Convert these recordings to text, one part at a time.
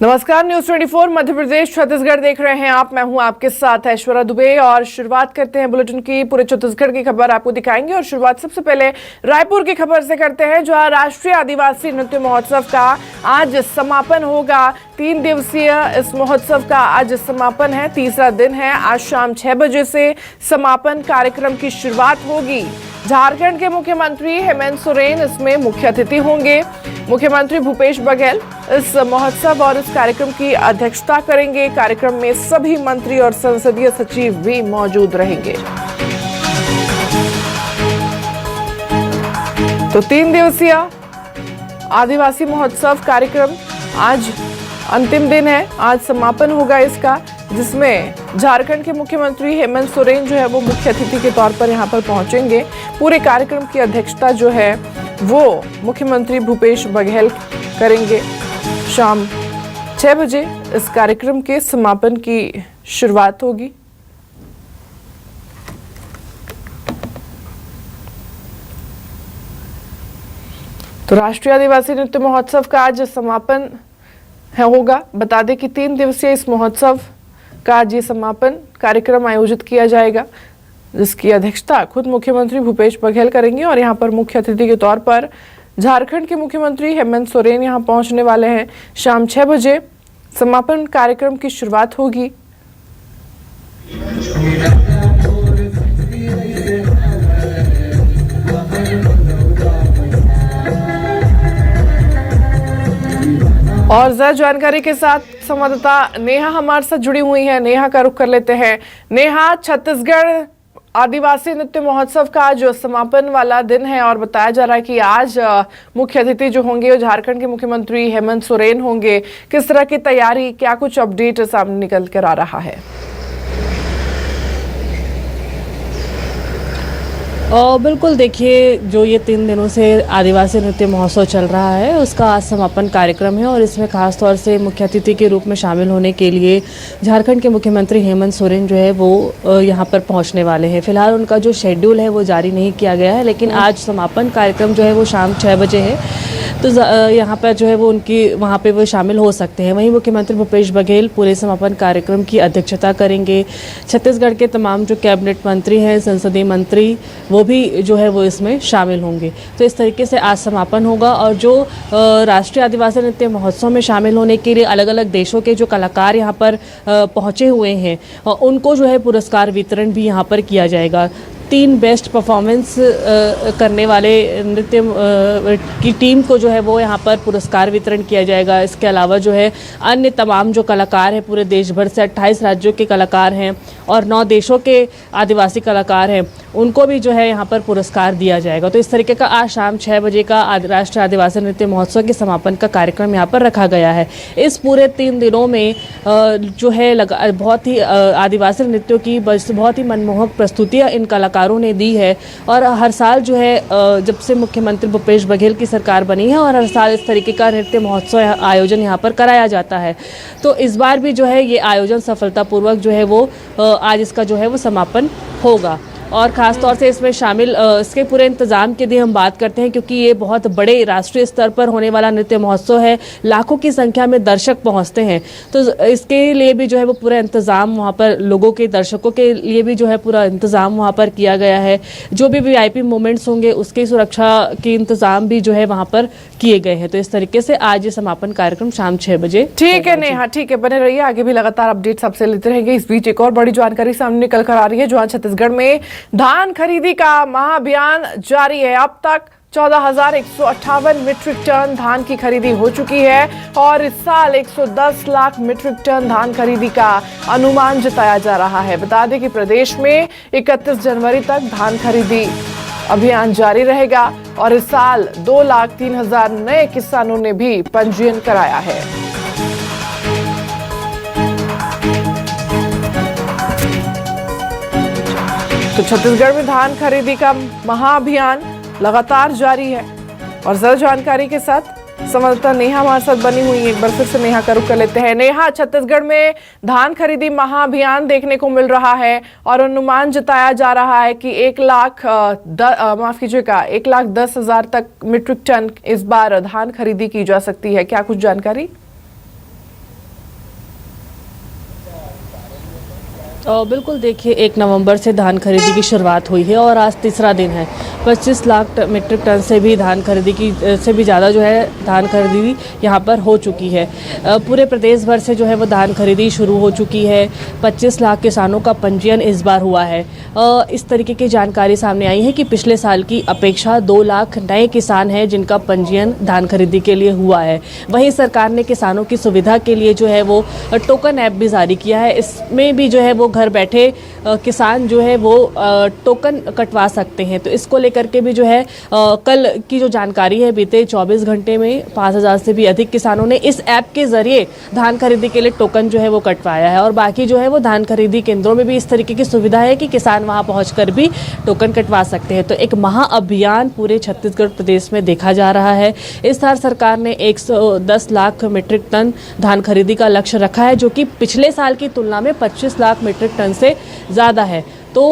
नमस्कार, न्यूज 24 मध्य प्रदेश छत्तीसगढ़ देख रहे हैं आप। मैं हूं आपके साथ ऐश्वर्या दुबे और शुरुआत करते हैं बुलेटिन की। पूरे छत्तीसगढ़ की खबर आपको दिखाएंगे और शुरुआत सबसे पहले रायपुर की खबर से करते हैं, जहां राष्ट्रीय आदिवासी नृत्य महोत्सव का आज समापन होगा। 3 दिवसीय इस महोत्सव का आज समापन है, तीसरा दिन है। आज शाम 6 बजे से समापन कार्यक्रम की शुरुआत होगी। झारखंड के मुख्यमंत्री हेमंत सोरेन इसमें मुख्य अतिथि होंगे। मुख्यमंत्री भूपेश बघेल इस महोत्सव और इस कार्यक्रम की अध्यक्षता करेंगे। कार्यक्रम में सभी मंत्री और संसदीय सचिव भी मौजूद रहेंगे। तो 3 दिवसीय आदिवासी महोत्सव कार्यक्रम आज अंतिम दिन है, आज समापन होगा इसका, जिसमें झारखंड के मुख्यमंत्री हेमंत सोरेन जो है वो मुख्य अतिथि के तौर पर यहां पर पहुंचेंगे। पूरे कार्यक्रम की अध्यक्षता जो है वो मुख्यमंत्री भूपेश बघेल करेंगे। शाम 6 बजे इस कार्यक्रम के समापन की शुरुआत होगी। तो राष्ट्रीय आदिवासी नृत्य महोत्सव का आज समापन होगा। बता दें कि 3 दिवसीय इस महोत्सव का आज ये समापन कार्यक्रम आयोजित किया जाएगा, जिसकी अध्यक्षता खुद मुख्यमंत्री भूपेश बघेल करेंगे। और यहाँ पर मुख्य अतिथि के तौर पर झारखंड के मुख्यमंत्री हेमंत सोरेन यहाँ पहुंचने वाले हैं। शाम 6 बजे समापन कार्यक्रम की शुरुआत होगी। और ज्यादा जानकारी के साथ संवाददाता नेहा हमारे साथ जुड़ी हुई है। नेहा का रुख कर लेते हैं। नेहा, छत्तीसगढ़ आदिवासी नृत्य महोत्सव का जो समापन वाला दिन है और बताया जा रहा है कि आज मुख्य अतिथि जो होंगे वो झारखंड के मुख्यमंत्री हेमंत सोरेन होंगे। किस तरह की तैयारी, क्या कुछ अपडेट सामने निकल कर आ रहा है? बिल्कुल, देखिए, जो ये 3 दिनों से आदिवासी नृत्य महोत्सव चल रहा है उसका आज समापन कार्यक्रम है और इसमें खास तौर से मुख्य अतिथि के रूप में शामिल होने के लिए झारखंड के मुख्यमंत्री हेमंत सोरेन जो है वो यहाँ पर पहुँचने वाले हैं। फिलहाल उनका जो शेड्यूल है वो जारी नहीं किया गया है, लेकिन आज समापन कार्यक्रम जो है वो शाम 6 बजे है, तो यहाँ पर जो है वो उनकी वहाँ पे वो शामिल हो सकते हैं। वहीं मुख्यमंत्री भूपेश बघेल पूरे समापन कार्यक्रम की अध्यक्षता करेंगे। छत्तीसगढ़ के तमाम जो कैबिनेट मंत्री हैं, संसदीय मंत्री, वो भी जो है वो इसमें शामिल होंगे। तो इस तरीके से आज समापन होगा। और जो राष्ट्रीय आदिवासी नृत्य महोत्सव में शामिल होने के लिए अलग अलग देशों के जो कलाकार यहाँ पर पहुँचे हुए हैं, उनको जो है पुरस्कार वितरण भी यहाँ पर किया जाएगा। 3 बेस्ट परफॉर्मेंस करने वाले नृत्य की टीम को जो है वो यहाँ पर पुरस्कार वितरण किया जाएगा। इसके अलावा जो है अन्य तमाम जो कलाकार हैं, पूरे देश भर से 28 राज्यों के कलाकार हैं और 9 देशों के आदिवासी कलाकार हैं, उनको भी जो है यहाँ पर पुरस्कार दिया जाएगा। तो इस तरीके का आज शाम 6 बजे का राष्ट्रीय आदिवासी नृत्य महोत्सव के समापन का कार्यक्रम यहाँ पर रखा गया है। इस पूरे 3 दिनों में जो है बहुत ही आदिवासी नृत्यों की बहुत ही मनमोहक प्रस्तुतियाँ इन कलाकारों ने दी है। और हर साल जो है जब से मुख्यमंत्री भूपेश बघेल की सरकार बनी है और हर साल इस तरीके का नृत्य महोत्सव आयोजन यहाँ पर कराया जाता है। तो इस बार भी जो है ये आयोजन सफलतापूर्वक जो है वो आज इसका जो है वो समापन होगा। और ख़ास तौर से इसमें शामिल इसके पूरे इंतज़ाम की यदि हम बात करते हैं, क्योंकि ये बहुत बड़े राष्ट्रीय स्तर पर होने वाला नृत्य महोत्सव है, लाखों की संख्या में दर्शक पहुंचते हैं, तो इसके लिए भी जो है वो पूरा इंतज़ाम वहाँ पर लोगों के, दर्शकों के लिए भी जो है पूरा इंतज़ाम वहाँ पर किया गया है। जो भी VIP मोमेंट्स होंगे उसकी सुरक्षा के इंतज़ाम भी जो है वहाँ पर किए गए हैं। तो इस तरीके से आज ये समापन कार्यक्रम शाम 6 बजे। ठीक है नेहा, ठीक है, बने रहिए, आगे भी लगातार अपडेट सबसे लेते रहेंगे। इस बीच एक और बड़ी जानकारी सामने निकल कर आ रही है, जहां छत्तीसगढ़ में धान खरीदी का महाअभियान जारी है। अब तक 14,158 मीट्रिक टन धान की खरीदी हो चुकी है और इस साल 110 लाख मीट्रिक टन धान खरीदी का अनुमान जताया जा रहा है। बता दें कि प्रदेश में 31 जनवरी तक धान खरीदी अभियान जारी रहेगा और इस साल 2,03,000 नए किसानों ने भी पंजीयन कराया है। तो छत्तीसगढ़ में धान खरीदी का महाअभियान लगातार जारी है और ज्यादा जानकारी के साथ संवाददाता नेहा हमारे साथ बनी हुई है। एक बार फिर से नेहा का रुख कर लेते हैं। नेहा, छत्तीसगढ़ में धान खरीदी महाअभियान देखने को मिल रहा है और अनुमान जताया जा रहा है कि 1,10,000 तक मीट्रिक टन इस बार धान खरीदी की जा सकती है। क्या कुछ जानकारी? बिल्कुल देखिए 1 नवंबर से धान खरीदी की शुरुआत हुई है और आज तीसरा दिन है। 25 लाख मीट्रिक टन से भी धान खरीदी की से भी ज़्यादा जो है धान खरीदी यहाँ पर हो चुकी है। पूरे प्रदेश भर से जो है वो धान खरीदी शुरू हो चुकी है। 25 लाख किसानों का पंजीयन इस बार हुआ है। इस तरीके की जानकारी सामने आई है कि पिछले साल की अपेक्षा 2 लाख नए किसान हैं जिनका पंजीयन धान खरीदी के लिए हुआ है। वहीं सरकार ने किसानों की सुविधा के लिए जो है वो टोकन ऐप भी जारी किया है। इसमें भी जो है वो घर बैठे किसान जो है वो टोकन कटवा सकते हैं। तो इसको लेकर के भी जो है कल की जो जानकारी है बीते 24 घंटे में 5000 से भी अधिक किसानों ने इस ऐप के जरिए धान खरीदी के लिए टोकन जो है वो कटवाया है। और बाकी जो है वो धान खरीदी केंद्रों में भी इस तरीके की सुविधा है कि किसान वहां पहुंचकर भी टोकन कटवा सकते हैं। तो एक महाअभियान पूरे छत्तीसगढ़ प्रदेश में देखा जा रहा है। इस साल सरकार ने 110 लाख मीट्रिक टन धान खरीदी का लक्ष्य रखा है, जो कि पिछले साल की तुलना में 25 लाख मीट्रिक टन से ज़्यादा है। तो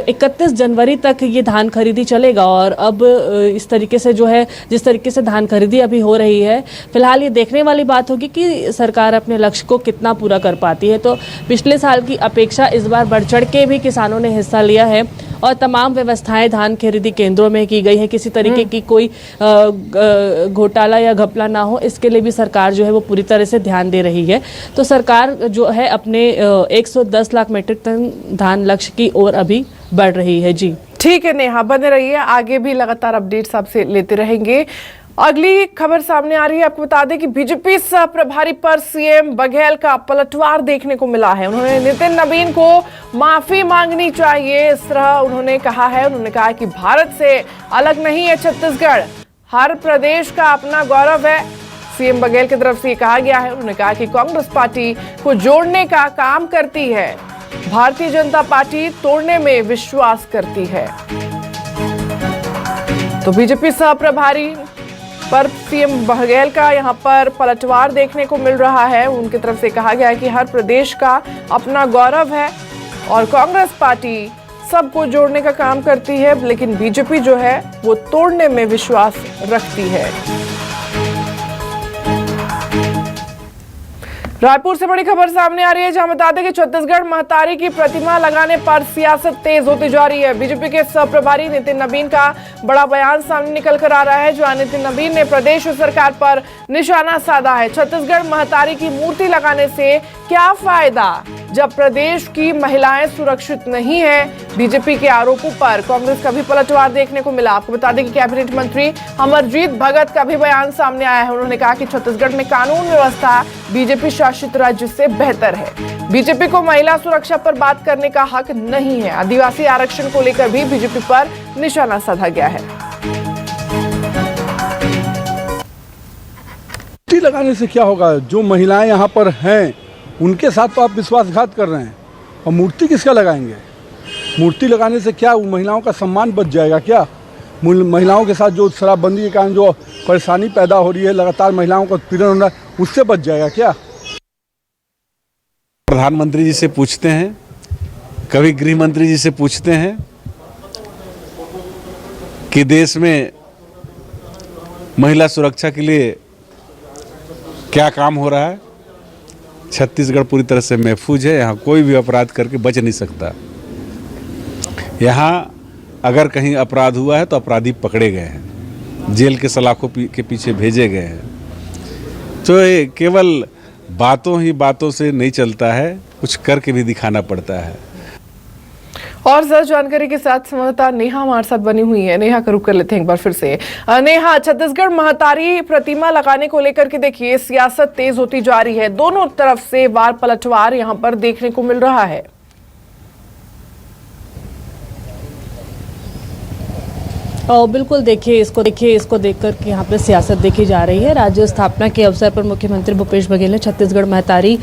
31 जनवरी तक ये धान खरीदी चलेगा। और अब इस तरीके से जो है जिस तरीके से धान खरीदी अभी हो रही है, फिलहाल ये देखने वाली बात होगी कि सरकार अपने लक्ष्य को कितना पूरा कर पाती है। तो पिछले साल की अपेक्षा इस बार बढ़ चढ़ के भी किसानों ने हिस्सा लिया है और तमाम व्यवस्थाएं धान खरीदी केंद्रों में की गई है। किसी तरीके की कोई घोटाला या घपला ना हो, इसके लिए भी सरकार जो है वो पूरी तरह से ध्यान दे रही है। तो सरकार जो है अपने 110 लाख मीट्रिक टन धान लक्ष्य की ओर अभी बढ़ रही है। जी ठीक है नेहा, बने रहिए, आगे भी लगातार अपडेट्स आपसे लेते रहेंगे। अगली खबर सामने आ रही है। आपको बता दें कि बीजेपी सह प्रभारी पर सीएम बघेल का पलटवार देखने को मिला है। उन्होंने नितिन नवीन को माफी मांगनी चाहिए, इस तरह उन्होंने कहा है। उन्होंने कहा कि भारत से अलग नहीं है छत्तीसगढ़, हर प्रदेश का अपना गौरव है। सीएम बघेल की तरफ से कहा गया है। उन्होंने कहा कि कांग्रेस पार्टी को जोड़ने का काम करती है, भारतीय जनता पार्टी तोड़ने में विश्वास करती है। तो बीजेपी सह प्रभारी पर सीएम बघेल का यहां पर पलटवार देखने को मिल रहा है। उनकी तरफ से कहा गया है कि हर प्रदेश का अपना गौरव है और कांग्रेस पार्टी सबको जोड़ने का काम करती है, लेकिन बीजेपी जो है वो तोड़ने में विश्वास रखती है। रायपुर से बड़ी खबर सामने आ रही है, जहां बता दें कि छत्तीसगढ़ महतारी की प्रतिमा लगाने पर सियासत तेज होती जा रही है। बीजेपी के सह प्रभारी नितिन नवीन का बड़ा बयान सामने निकल कर आ रहा है, जहां नितिन नवीन ने प्रदेश सरकार पर निशाना साधा है। छत्तीसगढ़ महतारी की मूर्ति लगाने से क्या फायदा जब प्रदेश की महिलाएं सुरक्षित नहीं है। बीजेपी के आरोपों पर कांग्रेस का भी पलटवार देखने को मिला। आपको बता दें कि कैबिनेट मंत्री अमरजीत भगत का भी बयान सामने आया है। उन्होंने कहा कि छत्तीसगढ़ में कानून व्यवस्था बीजेपी शासित राज्य से बेहतर है। बीजेपी को महिला सुरक्षा पर बात करने का हक नहीं है। आदिवासी आरक्षण को लेकर भी बीजेपी पर निशाना साधा गया है। मूर्ति लगाने से क्या होगा? जो महिलाएं यहाँ पर हैं उनके साथ तो आप विश्वासघात कर रहे हैं, और मूर्ति किसका लगाएंगे? मूर्ति लगाने से क्या महिलाओं का सम्मान बच जाएगा क्या? महिलाओं के साथ जो शराबबंदी के कारण जो परेशानी पैदा हो रही है, लगातार महिलाओं का उत्पीड़न हो रहा है, उससे बच जाएगा क्या? प्रधानमंत्री जी से पूछते हैं, कभी गृह मंत्री जी से पूछते हैं कि देश में महिला सुरक्षा के लिए क्या काम हो रहा है। छत्तीसगढ़ पूरी तरह से महफूज है, यहाँ कोई भी अपराध करके बच नहीं सकता। यहाँ अगर कहीं अपराध हुआ है तो अपराधी पकड़े गए हैं, जेल के सलाखों के पीछे भेजे गए हैं। तो ये केवल बातों से नहीं चलता है, कुछ करके भी दिखाना पड़ता है। और ज्यादा जानकारी के साथ संवाददाता नेहा हमारे साथ बनी हुई है। नेहा का रुख कर लेते हैं एक बार फिर से। नेहा, छत्तीसगढ़ महतारी प्रतिमा लगाने को लेकर के देखिए सियासत तेज होती जा रही है, दोनों तरफ से वार पलटवार यहां पर देखने को मिल रहा है। और बिल्कुल देखिए इसको देखकर के यहाँ पे सियासत देखी जा रही है। राज्य स्थापना के अवसर पर मुख्यमंत्री भूपेश बघेल ने छत्तीसगढ़ महतारी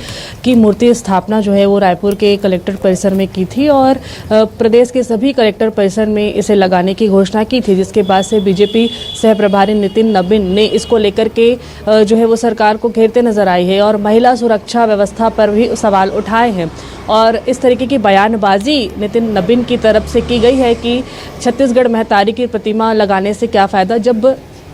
की मूर्ति स्थापना जो है वो रायपुर के कलेक्टर परिसर में की थी और प्रदेश के सभी कलेक्टर परिसर में इसे लगाने की घोषणा की थी, जिसके बाद से बीजेपी सह प्रभारी नितिन नवीन ने इसको लेकर के जो है वो सरकार को घेरते नजर आई है और महिला सुरक्षा व्यवस्था पर भी सवाल उठाए हैं। और इस तरीके की बयानबाजी नितिन नवीन की तरफ से की गई है कि छत्तीसगढ़ महतारी की प्रतिमा लगाने से क्या फ़ायदा जब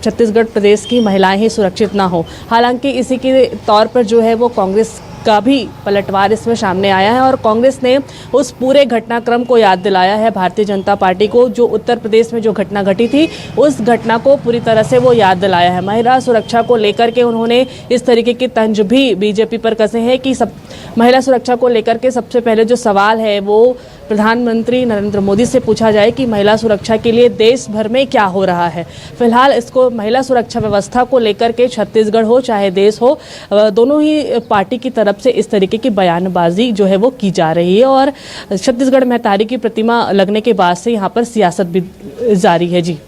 छत्तीसगढ़ प्रदेश की महिलाएं ही सुरक्षित ना हो। हालांकि इसी के तौर पर जो है वो कांग्रेस का भी पलटवार इसमें सामने आया है और कांग्रेस ने उस पूरे घटनाक्रम को याद दिलाया है भारतीय जनता पार्टी को। जो उत्तर प्रदेश में जो घटना घटी थी उस घटना को पूरी तरह से वो याद दिलाया है। महिला सुरक्षा को लेकर के उन्होंने इस तरीके की तंज भी बीजेपी पर कसे हैं कि महिला सुरक्षा को लेकर के सबसे पहले जो सवाल है वो प्रधानमंत्री नरेंद्र मोदी से पूछा जाए कि महिला सुरक्षा के लिए देश भर में क्या हो रहा है। फिलहाल इसको महिला सुरक्षा व्यवस्था को लेकर के छत्तीसगढ़ हो चाहे देश हो, दोनों ही पार्टी की तरफ से इस तरीके की बयानबाजी जो है वो की जा रही है और छत्तीसगढ़ में तारी की प्रतिमा लगने के बाद से यहाँ पर सियासत भी जारी है। जी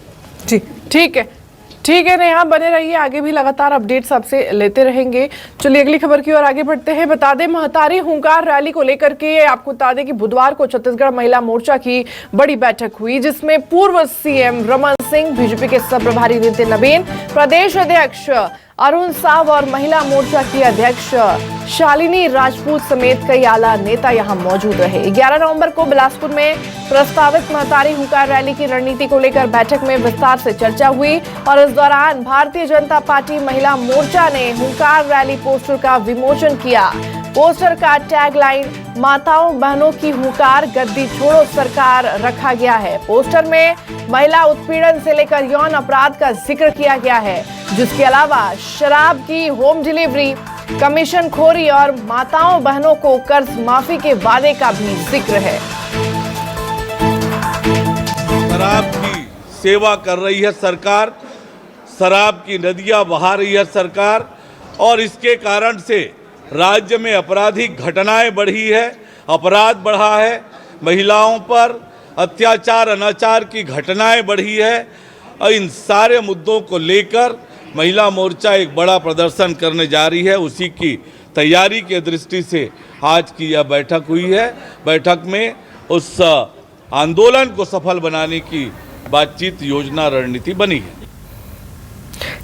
ठीक है नेहा, बने रहिए, आगे भी लगातार अपडेट्स आपसे लेते रहेंगे। चलिए अगली खबर की ओर आगे बढ़ते हैं। बता दें महतारी हुंकार रैली को लेकर के आपको बता दें कि बुधवार को छत्तीसगढ़ महिला मोर्चा की बड़ी बैठक हुई जिसमें पूर्व सीएम रमन सिंह, बीजेपी के सब प्रभारी नितिन नबीन, प्रदेश अध्यक्ष अरुण साव और महिला मोर्चा की अध्यक्ष शालिनी राजपूत समेत कई आला नेता यहां मौजूद रहे। 11 नवंबर को बिलासपुर में प्रस्तावित महतारी हुंकार रैली की रणनीति को लेकर बैठक में विस्तार से चर्चा हुई और इस दौरान भारतीय जनता पार्टी महिला मोर्चा ने हुंकार रैली पोस्टर का विमोचन किया। पोस्टर का टैगलाइन माताओं बहनों की हुंकार, गद्दी छोड़ो सरकार रखा गया है। पोस्टर में महिला उत्पीड़न से लेकर यौन अपराध का जिक्र किया गया है, जिसके अलावा शराब की होम डिलीवरी, कमीशन खोरी और माताओं बहनों को कर्ज माफी के वादे का भी जिक्र है। शराब की सेवा कर रही है सरकार, शराब की नदियां बहा रही है सरकार और इसके कारण से राज्य में आपराधिक घटनाएं बढ़ी है, अपराध बढ़ा है, महिलाओं पर अत्याचार अनाचार की घटनाएं बढ़ी है और इन सारे मुद्दों को लेकर महिला मोर्चा एक बड़ा प्रदर्शन करने जा रही है। उसी की तैयारी के दृष्टि से आज की यह बैठक हुई है। बैठक में उस आंदोलन को सफल बनाने की बातचीत, योजना, रणनीति बनी है।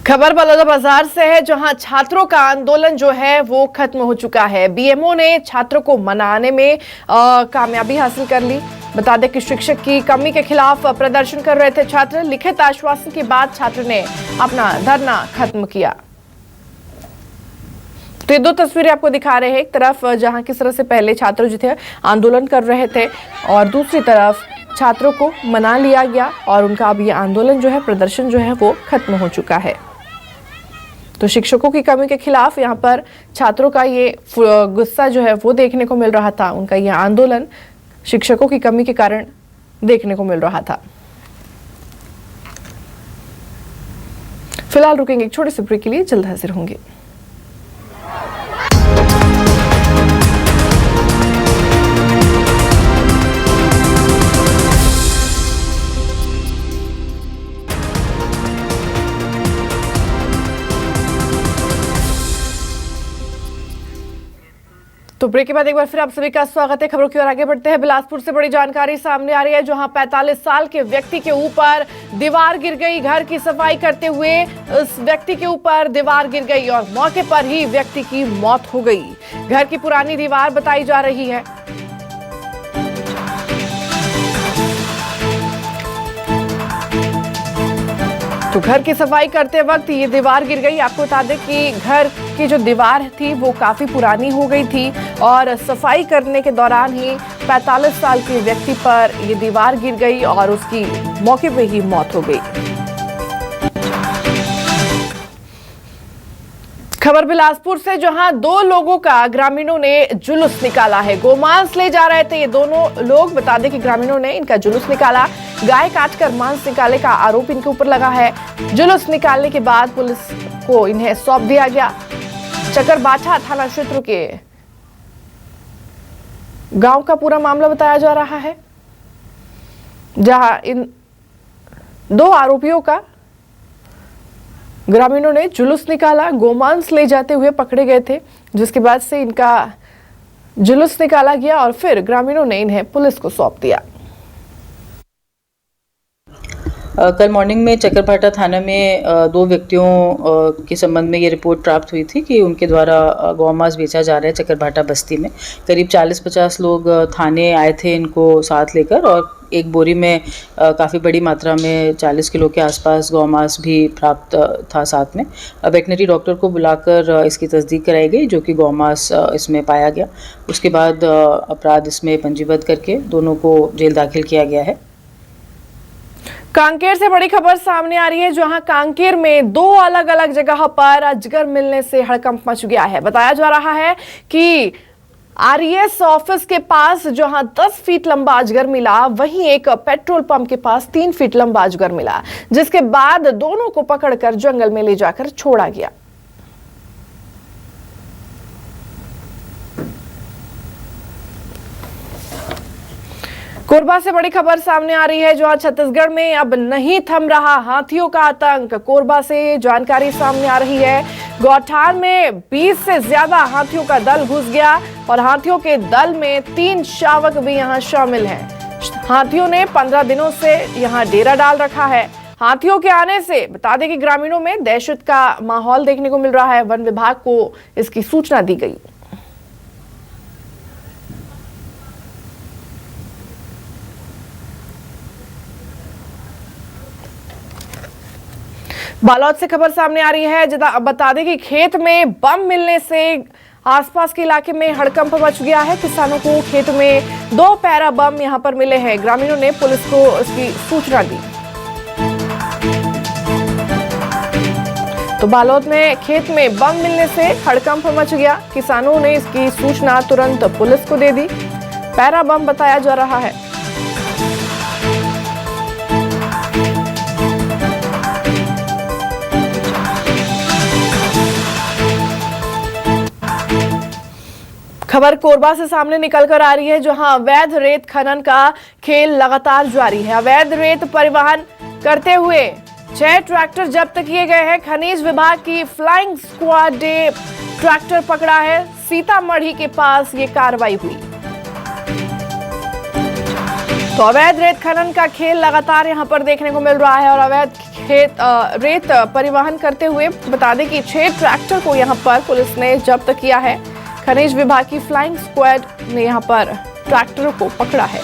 खबर बलौदाबाजार से है जहां छात्रों का आंदोलन जो है वो खत्म हो चुका है। बीएमओ ने छात्रों को मनाने में कामयाबी हासिल कर ली। बता दें कि शिक्षक की कमी के खिलाफ प्रदर्शन कर रहे थे छात्र। लिखित आश्वासन के बाद छात्र ने अपना धरना खत्म किया। तो ये दो तस्वीरें आपको दिखा रहे हैं, एक तरफ जहां किस तरह से पहले छात्र जो थे आंदोलन कर रहे थे और दूसरी तरफ छात्रों को मना लिया गया और उनका अब ये आंदोलन जो है, प्रदर्शन जो है वो खत्म हो चुका है। तो शिक्षकों की कमी के खिलाफ यहाँ पर छात्रों का ये गुस्सा जो है वो देखने को मिल रहा था। उनका ये आंदोलन शिक्षकों की कमी के कारण देखने को मिल रहा था। फिलहाल रुकेंगे एक छोटे से ब्रेक के लिए, जल्द हाजिर होंगे। तो ब्रेक के बाद एक बार फिर आप सभी का स्वागत है। खबरों की ओर आगे बढ़ते हैं। बिलासपुर से बड़ी जानकारी सामने आ रही है जहां 45 साल के व्यक्ति के ऊपर दीवार गिर गई। घर की सफाई करते हुए उस व्यक्ति के ऊपर दीवार गिर गई और मौके पर ही व्यक्ति की मौत हो गई। घर की पुरानी दीवार बताई जा रही है। तो घर की सफाई करते वक्त ये दीवार गिर गई। आपको बता दें कि घर की जो दीवार थी वो काफी पुरानी हो गई थी और सफाई करने के दौरान ही 45 साल के व्यक्ति पर ये दीवार गिर गई और उसकी मौके पे ही मौत हो गई। खबर बिलासपुर से जहां दो लोगों का ग्रामीणों ने जुलूस निकाला है। गोमांस ले जा रहे थे ये दोनों लोग। बता दें कि ग्रामीणों ने इनका जुलूस निकाला। गाय काटकर मांस निकाले का आरोप इनके ऊपर लगा है। जुलूस निकालने के बाद पुलिस को इन्हें सौंप दिया गया। चकरबाठा थाना क्षेत्र के गांव का पूरा मामला बताया जा रहा है जहां इन दो आरोपियों का ग्रामीणों ने जुलूस निकाला। गोमांस ले जाते हुए पकड़े गए थे, जिसके बाद से इनका जुलूस निकाला गया और फिर ग्रामीणों ने इन्हें पुलिस को सौंप दिया। कल मॉर्निंग में चकरभाटा थाना में दो व्यक्तियों के संबंध में ये रिपोर्ट प्राप्त हुई थी कि उनके द्वारा गौमांस बेचा जा रहा है चकरभाटा बस्ती में। करीब 40-50 लोग थाने आए थे इनको साथ लेकर और एक बोरी में काफ़ी बड़ी मात्रा में 40 किलो के आसपास गौमांस भी प्राप्त था। साथ में वेटनरी डॉक्टर को बुलाकर इसकी तस्दीक कराई गई, जो कि गौमांस इसमें पाया गया। उसके बाद अपराध इसमें पंजीबद्ध करके दोनों को जेल दाखिल किया गया है। कांकेर से बड़ी खबर सामने आ रही है, जहां कांकेर में 2 अलग अलग जगह पर अजगर मिलने से हड़कंप मच गया है। बताया जा रहा है कि आरईएस ऑफिस के पास जहां 10 फीट लंबा अजगर मिला, वहीं एक पेट्रोल पंप के पास 3 फीट लंबा अजगर मिला, जिसके बाद दोनों को पकड़कर जंगल में ले जाकर छोड़ा गया। कोरबा से बड़ी खबर सामने आ रही है, जहां छत्तीसगढ़ में अब नहीं थम रहा हाथियों का आतंक। कोरबा से जानकारी सामने आ रही है, गौठान में 20 से ज्यादा हाथियों का दल घुस गया और हाथियों के दल में 3 शावक भी यहां शामिल हैं। हाथियों ने 15 दिनों से यहां डेरा डाल रखा है। हाथियों के आने से बता दें कि ग्रामीणों में दहशत का माहौल देखने को मिल रहा है। वन विभाग को इसकी सूचना दी गई। बालोद से खबर सामने आ रही है, बता दें कि खेत में बम मिलने से आसपास के इलाके में हड़कंप मच गया है। किसानों को खेत में 2 पैरा बम यहां पर मिले हैं। ग्रामीणों ने पुलिस को इसकी सूचना दी। तो बालोद में खेत में बम मिलने से हड़कंप मच गया। किसानों ने इसकी सूचना तुरंत पुलिस को दे दी। पैरा बम बताया जा रहा है। खबर कोरबा से सामने निकलकर आ रही है, जहां अवैध रेत खनन का खेल लगातार जारी है। अवैध रेत परिवहन करते हुए 6 ट्रैक्टर जब्त किए गए हैं। खनिज विभाग की फ्लाइंग स्क्वाड ने ट्रैक्टर पकड़ा है। सीतामढ़ी के पास ये कार्रवाई हुई। तो अवैध रेत खनन का खेल लगातार यहां पर देखने को मिल रहा है और अवैध रेत परिवहन करते हुए बता दें कि 6 ट्रैक्टर को यहां पर पुलिस ने जब्त किया है। खनिज विभाग की फ्लाइंग स्क्वाड ने यहां पर ट्रैक्टरों को पकड़ा है।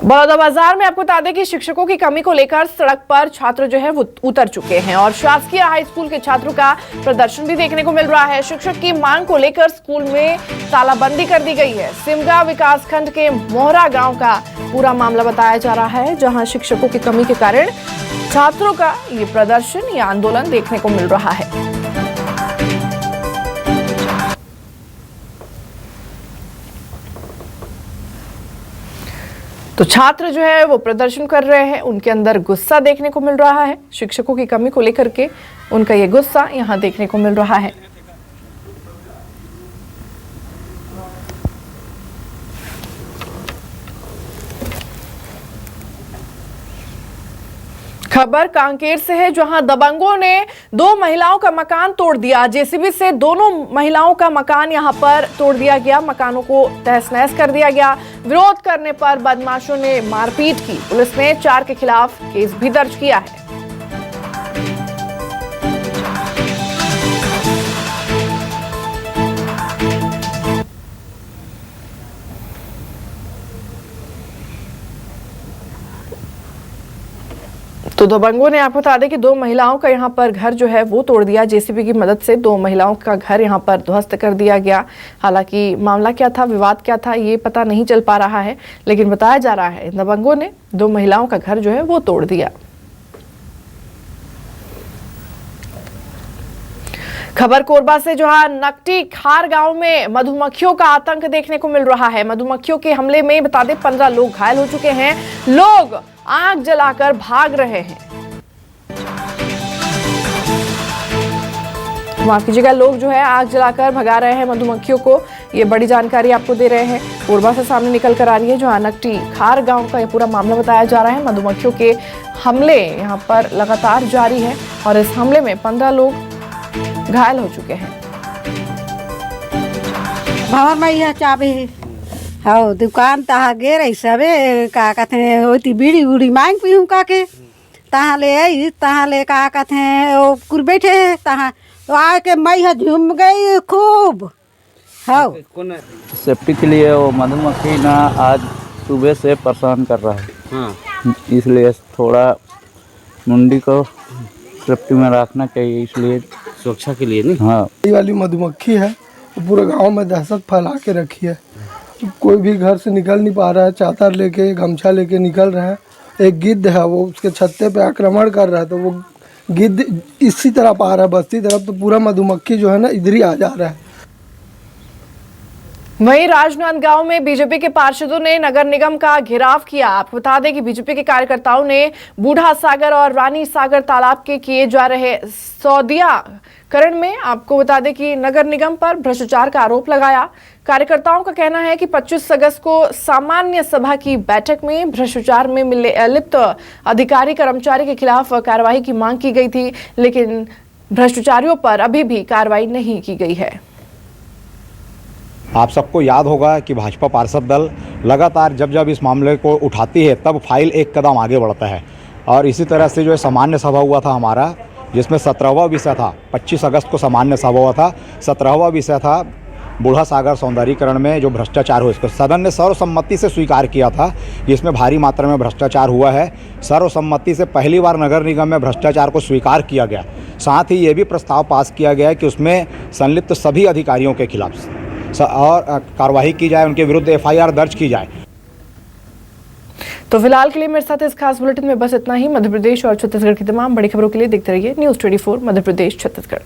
बलौदाबाजार में आपको बता दें कि शिक्षकों की कमी को लेकर सड़क पर छात्र जो है वो उतर चुके हैं और शासकीय हाई स्कूल के छात्रों का प्रदर्शन भी देखने को मिल रहा है। शिक्षक की मांग को लेकर स्कूल में तालाबंदी कर दी गई है। सिमगा विकासखंड के मोहरा गांव का पूरा मामला बताया जा रहा है, जहां शिक्षकों की कमी के कारण छात्रों का ये प्रदर्शन या आंदोलन देखने को मिल रहा है। तो छात्र जो है वो प्रदर्शन कर रहे हैं, उनके अंदर गुस्सा देखने को मिल रहा है। शिक्षकों की कमी को लेकर के उनका ये गुस्सा यहां देखने को मिल रहा है। खबर कांकेर से है, जहां दबंगों ने 2 महिलाओं का मकान तोड़ दिया। जेसीबी से दोनों महिलाओं का मकान यहां पर तोड़ दिया गया। मकानों को तहस-नहस कर दिया गया। विरोध करने पर बदमाशों ने मारपीट की। पुलिस ने 4 के खिलाफ केस भी दर्ज किया है। तो दबंगों ने आपको बता दें कि 2 महिलाओं का यहां पर घर जो है वो तोड़ दिया। जेसीबी की मदद से 2 महिलाओं का घर यहां पर ध्वस्त कर दिया गया। हालांकि मामला क्या था, विवाद क्या था, ये पता नहीं चल पा रहा है, लेकिन बताया जा रहा है दबंगों ने 2 महिलाओं का घर जो है वो तोड़ दिया। खबर कोरबा से, जहां नकटी खार गांव में मधुमक्खियों का आतंक देखने को मिल रहा है। मधुमक्खियों के हमले में बता दें 15 लोग घायल हो चुके हैं। लोग आग जलाकर भाग रहे हैं। माफ कीजिएगा, लोग जो है आग जलाकर भगा रहे हैं मधुमक्खियों को। ये बड़ी जानकारी आपको दे रहे हैं। कोरबा से सामने निकल कर आ रही है, जहां नकटी खार गांव का ये पूरा मामला बताया जा रहा है। मधुमक्खियों के हमले यहां पर लगातार जारी है और इस हमले में 15 लोग घायल हो चुके हैं। भंवर मैया चाबी हो दुकान तहा गे रही सबे का कहते होती बीड़ी उड़ी मांग पी हूँ काके तहाँ ले आई, तहाँ ले का कहते 'कुर बैठे तहाँ तो आके मैं झूम गई खूब हाँ सेफ्टी के लिए वो मधुमक्खी ना आज सुबह से परेशान कर रहा है। हाँ। इसलिए थोड़ा मुंडी को सेफ्टी में रखना चाहिए, इसलिए सुरक्षा के लिए नहीं। हाँ। ये वाली मधुमक्खी है वो पूरे गांव में दहशत फैला के रखी है। कोई भी घर से निकल नहीं पा रहा है, चादर लेके गमछा लेके निकल रहे हैं। एक गिद्ध है वो उसके छत्ते पे आक्रमण कर रहा है, तो वो गिद्ध इसी तरफ आ रहा है बस्ती तरफ, तो पूरा मधुमक्खी जो है ना इधर ही आ जा रहा है। वहीं राजनांदगांव में बीजेपी के पार्षदों ने नगर निगम का घेराव किया। आपको बता दें कि बीजेपी के कार्यकर्ताओं ने बूढ़ा सागर और रानी सागर तालाब के किए जा रहे सौंदर्यीकरण में आपको बता दें कि नगर निगम पर भ्रष्टाचार का आरोप लगाया। कार्यकर्ताओं का कहना है कि 25 अगस्त को सामान्य सभा की बैठक में भ्रष्टाचार में लिप्त अधिकारी कर्मचारी के खिलाफ कार्रवाई की मांग की गई थी, लेकिन भ्रष्टाचारियों पर अभी भी कार्रवाई नहीं की गई है। आप सबको याद होगा कि भाजपा पार्षद दल लगातार जब जब इस मामले को उठाती है तब फाइल एक कदम आगे बढ़ता है। और इसी तरह से जो है सामान्य सभा हुआ था हमारा, जिसमें 17वां विषय था, 25 अगस्त को सामान्य सभा हुआ था। 17वां विषय था बूढ़ा सागर सौंदर्यीकरण में जो भ्रष्टाचार हुआ, इसको सदन ने सर्वसम्मति से स्वीकार किया था कि इसमें भारी मात्रा में भ्रष्टाचार हुआ है। सर्वसम्मति से पहली बार नगर निगम में भ्रष्टाचार को स्वीकार किया गया। साथ ही ये भी प्रस्ताव पास किया गया है कि उसमें संलिप्त सभी अधिकारियों के खिलाफ और कार्रवाई की जाए, उनके विरुद्ध FIR दर्ज की जाए। तो फिलहाल के लिए मेरे साथ इस खास बुलेटिन में बस इतना ही। मध्य प्रदेश और छत्तीसगढ़ की तमाम बड़ी खबरों के लिए देखते रहिए News 24 मध्य प्रदेश छत्तीसगढ़।